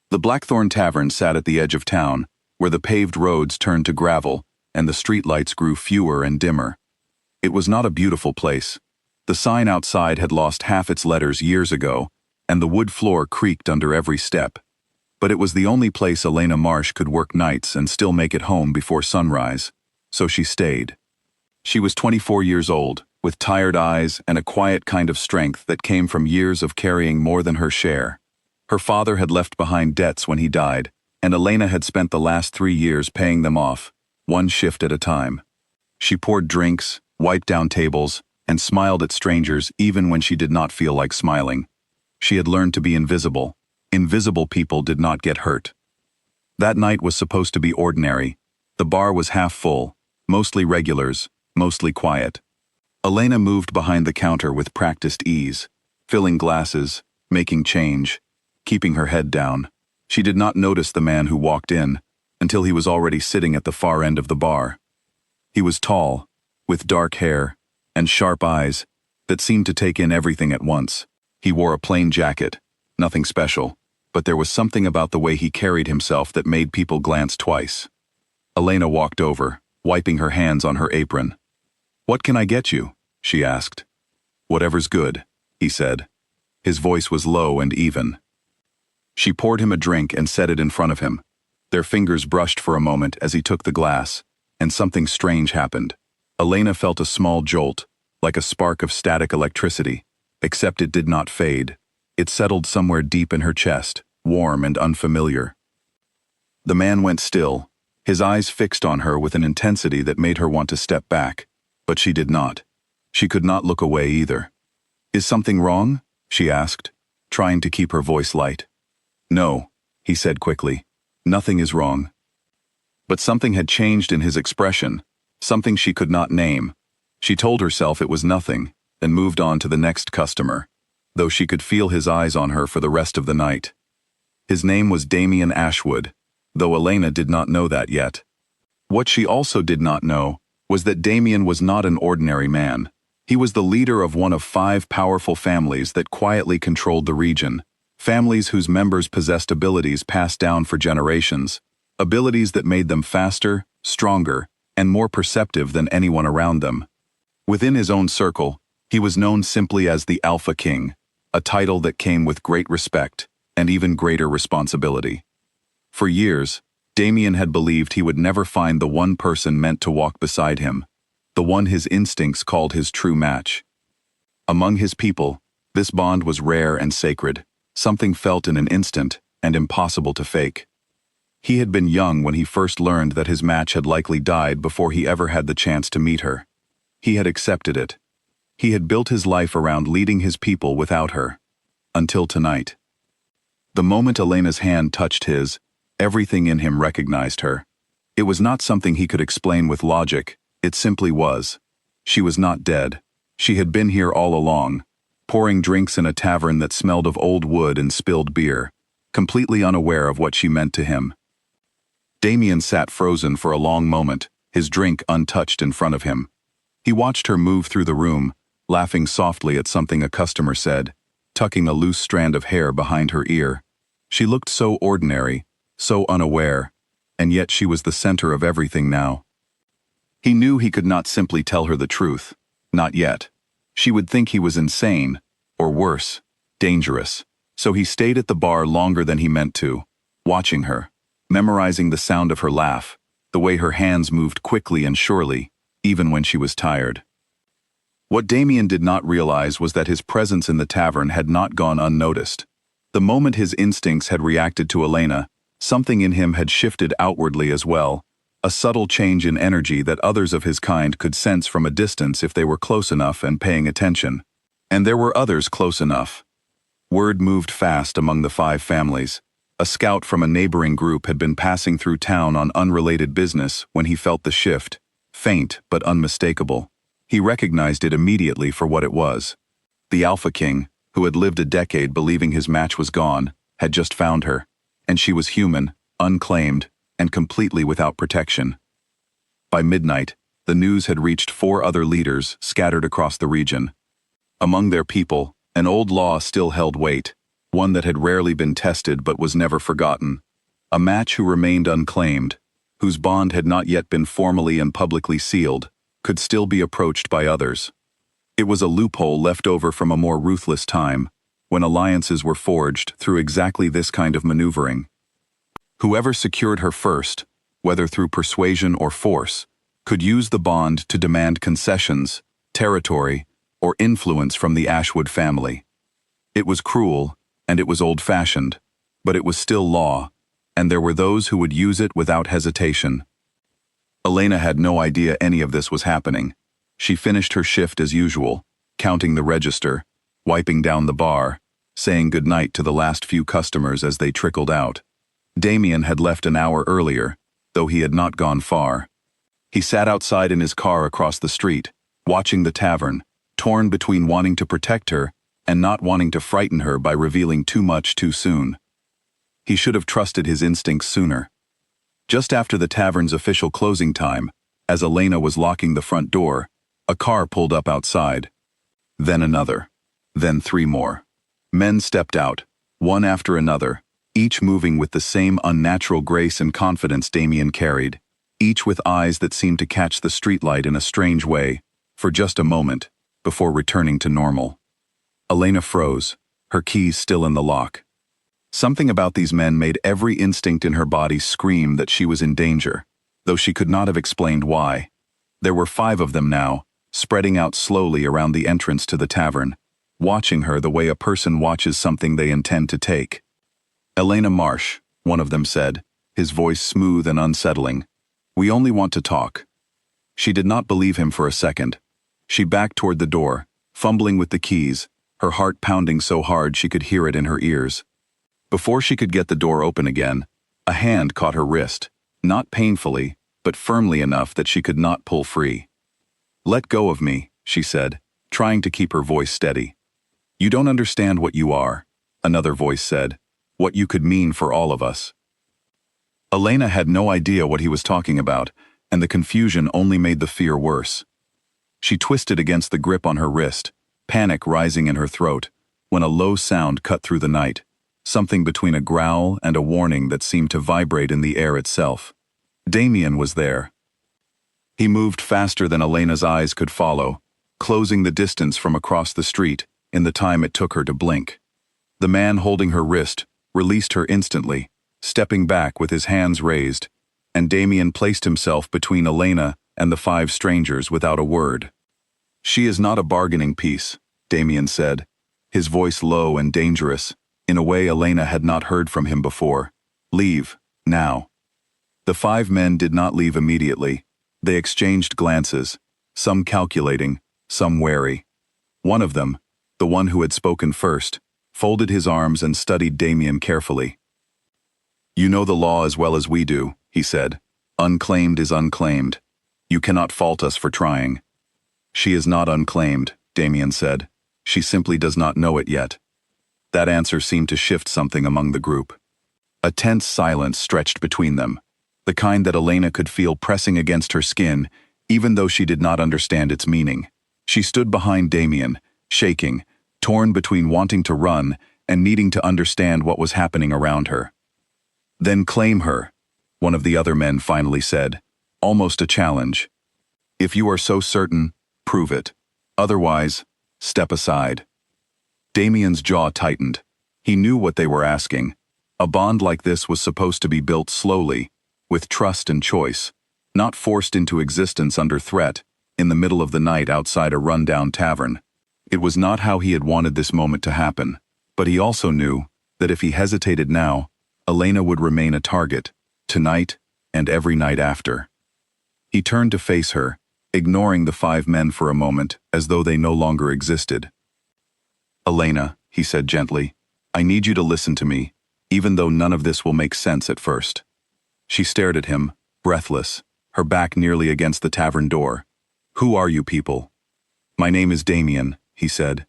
The Blackthorn Tavern sat at the edge of town, where the paved roads turned to gravel and the streetlights grew fewer and dimmer. It was not a beautiful place. The sign outside had lost half its letters years ago, and the wood floor creaked under every step. But it was the only place Elena Marsh could work nights and still make it home before sunrise, so she stayed. She was 24 years old, with tired eyes and a quiet kind of strength that came from years of carrying more than her share. Her father had left behind debts when he died, and Elena had spent the last 3 years paying them off, one shift at a time. She poured drinks, wiped down tables, and smiled at strangers even when she did not feel like smiling. She had learned to be invisible. Invisible people did not get hurt. That night was supposed to be ordinary. The bar was half full, mostly regulars, mostly quiet. Elena moved behind the counter with practiced ease, filling glasses, making change, keeping her head down. She did not notice the man who walked in until he was already sitting at the far end of the bar. He was tall, with dark hair and sharp eyes that seemed to take in everything at once. He wore a plain jacket, nothing special, but there was something about the way he carried himself that made people glance twice. Elena walked over, wiping her hands on her apron. "What can I get you?" she asked. "Whatever's good," he said. His voice was low and even. She poured him a drink and set it in front of him. Their fingers brushed for a moment as he took the glass, and something strange happened. Elena felt a small jolt, like a spark of static electricity, except it did not fade. It settled somewhere deep in her chest, warm and unfamiliar. The man went still, his eyes fixed on her with an intensity that made her want to step back, but she did not. She could not look away either. "Is something wrong?" she asked, trying to keep her voice light. "No," he said quickly. "Nothing is wrong." But something had changed in his expression, something she could not name. She told herself it was nothing, and moved on to the next customer, though she could feel his eyes on her for the rest of the night. His name was Damien Ashwood, though Elena did not know that yet. What she also did not know was that Damien was not an ordinary man. He was the leader of one of 5 powerful families that quietly controlled the region, families whose members possessed abilities passed down for generations, abilities that made them faster, stronger, and more perceptive than anyone around them. Within his own circle, he was known simply as the Alpha King, a title that came with great respect and even greater responsibility. For years, Damien had believed he would never find the one person meant to walk beside him, the one his instincts called his true match. Among his people, this bond was rare and sacred, something felt in an instant and impossible to fake. He had been young when he first learned that his match had likely died before he ever had the chance to meet her. He had accepted it. He had built his life around leading his people without her. Until tonight. The moment Elena's hand touched his, everything in him recognized her. It was not something he could explain with logic, it simply was. She was not dead. She had been here all along, pouring drinks in a tavern that smelled of old wood and spilled beer, completely unaware of what she meant to him. Damien sat frozen for a long moment, his drink untouched in front of him. He watched her move through the room, laughing softly at something a customer said, tucking a loose strand of hair behind her ear. She looked so ordinary, so unaware, and yet she was the center of everything now. He knew he could not simply tell her the truth. Not yet. She would think he was insane, or worse, dangerous. So he stayed at the bar longer than he meant to, watching her, memorizing the sound of her laugh, the way her hands moved quickly and surely, even when she was tired. What Damien did not realize was that his presence in the tavern had not gone unnoticed. The moment his instincts had reacted to Elena, something in him had shifted outwardly as well, a subtle change in energy that others of his kind could sense from a distance if they were close enough and paying attention. And there were others close enough. Word moved fast among the 5 families. A scout from a neighboring group had been passing through town on unrelated business when he felt the shift, faint but unmistakable. He recognized it immediately for what it was. The Alpha King, who had lived a decade believing his match was gone, had just found her, and she was human, unclaimed, and completely without protection. By midnight, the news had reached 4 other leaders scattered across the region. Among their people, an old law still held weight. one that had rarely been tested but was never forgotten. A match who remained unclaimed, whose bond had not yet been formally and publicly sealed, could still be approached by others. It was a loophole left over from a more ruthless time, when alliances were forged through exactly this kind of maneuvering. Whoever secured her first, whether through persuasion or force, could use the bond to demand concessions, territory, or influence from the Ashwood family. It was cruel, and it was old-fashioned, but it was still law, and there were those who would use it without hesitation. Elena had no idea any of this was happening. She finished her shift as usual, counting the register, wiping down the bar, saying goodnight to the last few customers as they trickled out. Damien had left an hour earlier, though he had not gone far. He sat outside in his car across the street, watching the tavern, torn between wanting to protect her and not wanting to frighten her by revealing too much too soon. He should have trusted his instincts sooner. Just after the tavern's official closing time, as Elena was locking the front door, a car pulled up outside. Then another. Then 3 more. Men stepped out, one after another, each moving with the same unnatural grace and confidence Damien carried, each with eyes that seemed to catch the streetlight in a strange way, for just a moment, before returning to normal. Elena froze, her keys still in the lock. Something about these men made every instinct in her body scream that she was in danger, though she could not have explained why. There were 5 of them now, spreading out slowly around the entrance to the tavern, watching her the way a person watches something they intend to take. "Elena Marsh," one of them said, his voice smooth and unsettling. "We only want to talk." She did not believe him for a second. She backed toward the door, fumbling with the keys, her heart pounding so hard she could hear it in her ears. Before she could get the door open again, a hand caught her wrist, not painfully, but firmly enough that she could not pull free. "Let go of me," she said, trying to keep her voice steady. "You don't understand what you are," another voice said, "what you could mean for all of us." Elena had no idea what he was talking about, and the confusion only made the fear worse. She twisted against the grip on her wrist, panic rising in her throat, when a low sound cut through the night, something between a growl and a warning that seemed to vibrate in the air itself. Damien was there. He moved faster than Elena's eyes could follow, closing the distance from across the street in the time it took her to blink. The man holding her wrist released her instantly, stepping back with his hands raised, and Damien placed himself between Elena and the 5 strangers without a word. "She is not a bargaining piece," Damien said, his voice low and dangerous, in a way Elena had not heard from him before. "Leave, now." The 5 men did not leave immediately. They exchanged glances, some calculating, some wary. One of them, the one who had spoken first, folded his arms and studied Damien carefully. "You know the law as well as we do," he said. "Unclaimed is unclaimed. You cannot fault us for trying." "She is not unclaimed," Damien said. "She simply does not know it yet." That answer seemed to shift something among the group. A tense silence stretched between them, the kind that Elena could feel pressing against her skin, even though she did not understand its meaning. She stood behind Damien, shaking, torn between wanting to run and needing to understand what was happening around her. "Then claim her," one of the other men finally said, almost a challenge. "If you are so certain, prove it. Otherwise, step aside." Damien's jaw tightened. He knew what they were asking. A bond like this was supposed to be built slowly, with trust and choice, not forced into existence under threat, in the middle of the night outside a rundown tavern. It was not how he had wanted this moment to happen, but he also knew that if he hesitated now, Elena would remain a target, tonight and every night after. He turned to face her, ignoring the 5 men for a moment as though they no longer existed. "Elena," he said gently, "I need you to listen to me, even though none of this will make sense at first." She stared at him, breathless, her back nearly against the tavern door. "Who are you people?" "My name is Damien," he said.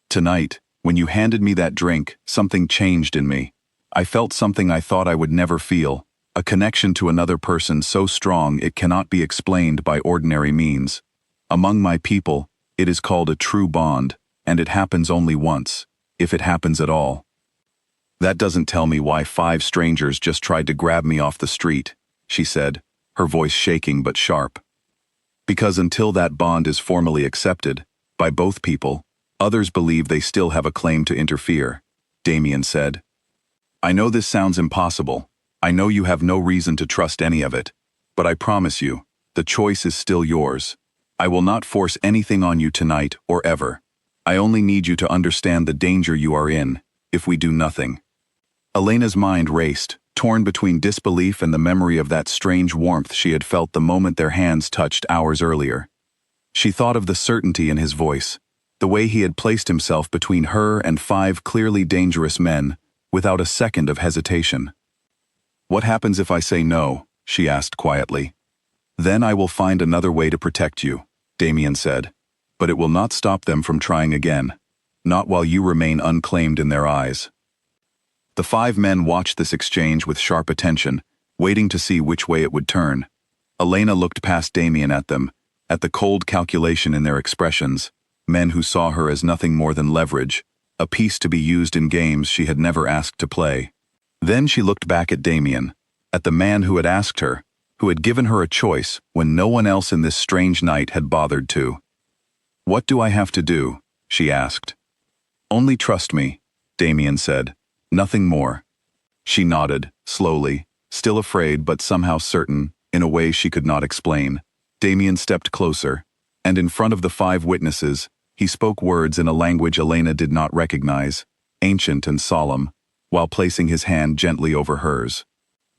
"Tonight, when you handed me that drink, something changed in me. I felt something I thought I would never feel, a connection to another person so strong it cannot be explained by ordinary means. Among my people, it is called a true bond, and it happens only once, if it happens at all. That doesn't tell me why 5 strangers just tried to grab me off the street, she said, her voice shaking but sharp. Because until that bond is formally accepted, by both people, others believe they still have a claim to interfere, Damien said. I know this sounds impossible. I know you have no reason to trust any of it. But I promise you, the choice is still yours. I will not force anything on you tonight or ever. I only need you to understand the danger you are in, if we do nothing. Elena's mind raced, torn between disbelief and the memory of that strange warmth she had felt the moment their hands touched hours earlier. She thought of the certainty in his voice, the way he had placed himself between her and 5 clearly dangerous men, without a second of hesitation. What happens if I say no? She asked quietly. Then I will find another way to protect you, Damien said. But it will not stop them from trying again. Not while you remain unclaimed in their eyes. The 5 men watched this exchange with sharp attention, waiting to see which way it would turn. Elena looked past Damien at them, at the cold calculation in their expressions, men who saw her as nothing more than leverage, a piece to be used in games she had never asked to play. Then she looked back at Damien, at the man who had asked her, who had given her a choice when no one else in this strange night had bothered to. What do I have to do? She asked. Only trust me, Damien said. Nothing more. She nodded, slowly, still afraid but somehow certain, in a way she could not explain. Damien stepped closer, and in front of the 5 witnesses, he spoke words in a language Elena did not recognize, ancient and solemn, while placing his hand gently over hers.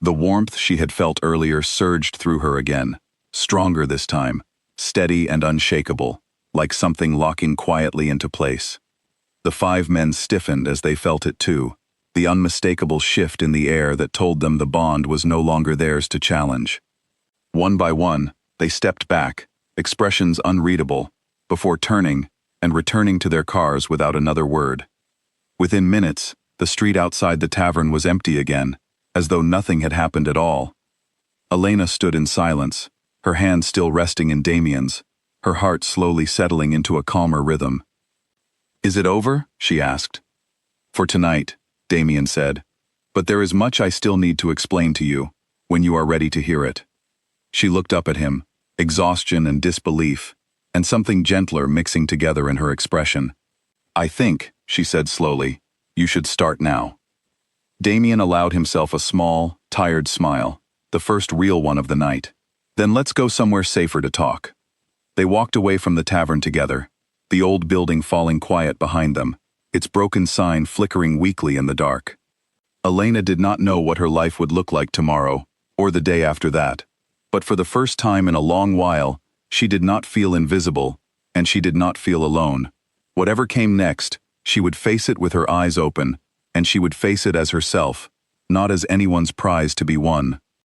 The warmth she had felt earlier surged through her again, stronger this time, steady and unshakable, like something locking quietly into place. The 5 men stiffened as they felt it too, the unmistakable shift in the air that told them the bond was no longer theirs to challenge. One by one, they stepped back, expressions unreadable, before turning and returning to their cars without another word. Within minutes, the street outside the tavern was empty again, as though nothing had happened at all. Elena stood in silence, her hand still resting in Damien's, her heart slowly settling into a calmer rhythm. Is it over? She asked. For tonight, Damien said, but there is much I still need to explain to you, when you are ready to hear it. She looked up at him, exhaustion and disbelief, and something gentler mixing together in her expression. I think, she said slowly, you should start now. Damien allowed himself a small, tired smile, the first real one of the night. Then let's go somewhere safer to talk. They walked away from the tavern together, the old building falling quiet behind them, its broken sign flickering weakly in the dark. Elena did not know what her life would look like tomorrow, or the day after that, but for the first time in a long while, she did not feel invisible, and she did not feel alone. Whatever came next, she would face it with her eyes open, and she would face it as herself, not as anyone's prize to be won.